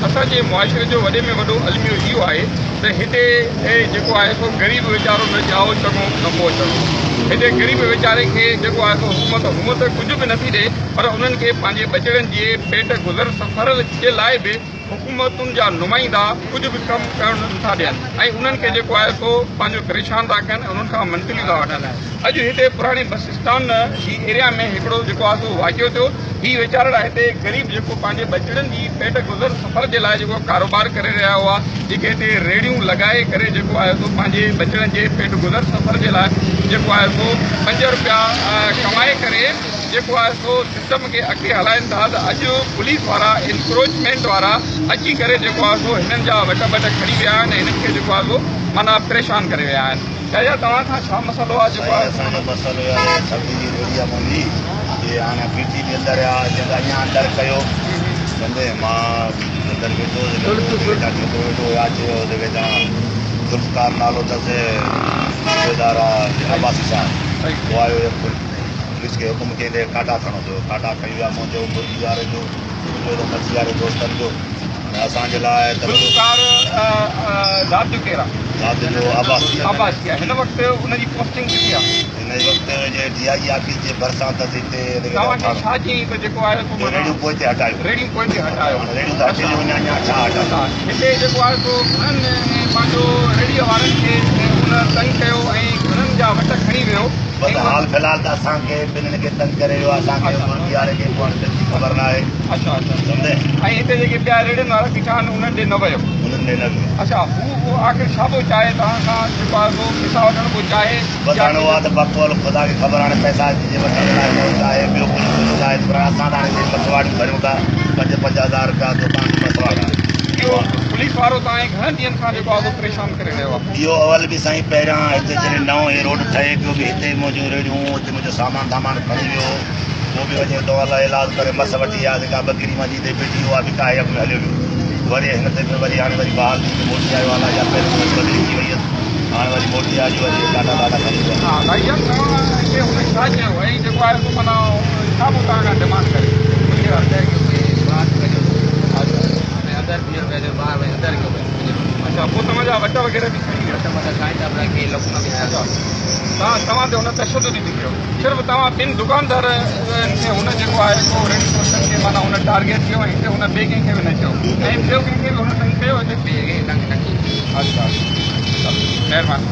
असांजे मुआशरे जो वॾे में वॾो अलमियो इहो आहे त हिते जेको आहे सो ग़रीब वीचारो न जाओ चङो न पो चङो। हिते ग़रीब वीचारे खे जेको आहे सो हुकूमत कुझु बि नथी ॾे, पर उन्हनि खे पंहिंजे बचड़नि जे पेट गुज़र सफ़र जे लाइ बि हुकूमतुनि जा नुमाइंदा कुझु बि कमु करणु नथा ॾियनि ऐं उन्हनि खे जेको आहे सो पंहिंजो परेशान था कनि, उन्हनि खां मंथली था वठनि। अॼु हिते पुराणी बस स्टैंड जी एरिया में हिकिड़ो जेको आहे सो वाक़ियो थियो। ही वीचारा हिते ग़रीब जेको पंहिंजे बचड़नि जी पेट गुज़र सफ़र जे लाइ जेको कारोबार करे रहिया हुआ, जेके हिते रेड़ियूं लॻाए करे जेको आहे सो पंहिंजे बचड़नि जे पेट गुज़र सफ़र जे लाइ जेको आहे सो 5 रुपया कमाए करे जेको आहे सो सिस्टम खे अॻिते हलाइनि था। त अॼु पुलिस वारा इंक्रोचमेंट वारा अची करे जेको आहे सो हिननि जा वट खणी विया आहिनि, हिननि खे जेको आहे सो माना परेशान करे विया आहिनि। चाहे तव्हां खां छा मसइलो आहे? जेको आहे असांजो मसइलो आहे सब्जी जी रेड़ी आहे मुंहिंजी, ये हाणे पीटी बि अंदरि आहे, जंहिंजा अञा अंदरि कयो कंदे मां अंदरि वेठो वेठो या चयो जेके तव्हां ज़ुल्फ़कार नालो अथसि सूबेदार आहे अब्बासी साहब, उहो आयो पुलिस खे हुकुम कई काटा खणो थियो, काटा खणी विया मुंहिंजो मुर्गी वारे जो मच्छी वारे दोस्तनि जो। असांजे लाइ रात जो केरु आहे? रात जो आबासी आहे। हिन वक़्तु हुनजी पोस्टिंग किथे आहे? हिन वक़्तु जे DI ऑफिस जे भरिसां अथसि हिते। तव्हांखे छा चई त जेको आहे रेडियो पोइ ते हटायो, रेडियो पोइ ते हटायो, रेडियो त हटी वञे अञा छा हटायो। हिते जेको आहे सो घणनि पंहिंजो रेडियो वारनि खे हुन तंग कयो ऐं घणनि जा वट खणी वियो। बसि हाल फ़िलहाल त असांखे ॿिन्हिनि खे तंग करे वियो आहे, असांखे मुर्गी वारे खे ख़बर न आहे। अच्छा सम्झे। ऐं हिते जेके ॿिया रेडियनि वारा किथा आहिनि उन्हनि ॾे न वियो? उन्हनि ॾे न वियो। अच्छा, हू आख़िर छा थो चाहे तव्हां खां? जेको आहे सो पैसा वठण पोइ चाहे बसि हाणे उहा त बकवाल ख़ुदा खे ख़बर, हाणे पैसा जे वठण लाइ न चाहे ॿियो कुझु चाहे, पर असां त हाणे मसवाड़ भरियूं था 5,000 रुपया दुकान जो मसवाड़ आहे। इहो पुलिस वारो तव्हांखे घणनि ॾींहंनि खां जेको आहे परेशान करे रहियो आहे? इहो अवल बि साईं पहिरियां हिते जॾहिं नओं हे रोड ठहे पियो बि हिते मुंहिंजूं रेड़ियूं, हिते मुंहिंजो सामान खणी वियो, उहो बि वञे थो अलाए इलाज करे मस वठी आहे, जेका बकरी मंझी ते बीठी उहा बि काहे में हलियो वियो। वरी हिन ते वरी हाणे वरी बहाल थी मोटी आयो आहे, या पहिरियों बदिली थी वई हुयसि, हाणे वरी मोटी आई, वरी ॾाढा खणी विया। हा भाई तव्हां हिते हुन छा चयो ऐं जेको आहे सो माना छा पोइ तव्हां खां डिमांड करे? अच्छा, पोइ तव्हांजा वट वग़ैरह बि खणी विया? तव्हां ते हुन तशदुद बि कयो? सिर्फ़ु तव्हां ॿिनि दुकानदारनि खे हुन जेको आहे सो रेडी पर्सन खे माना हुन टारगेट कयो ऐं हिते हुन ॿिए कंहिंखे बि न चयो ऐं ॿियो कंहिंखे बि हुन तंग कयो हिते? अच्छा, महिरबानी।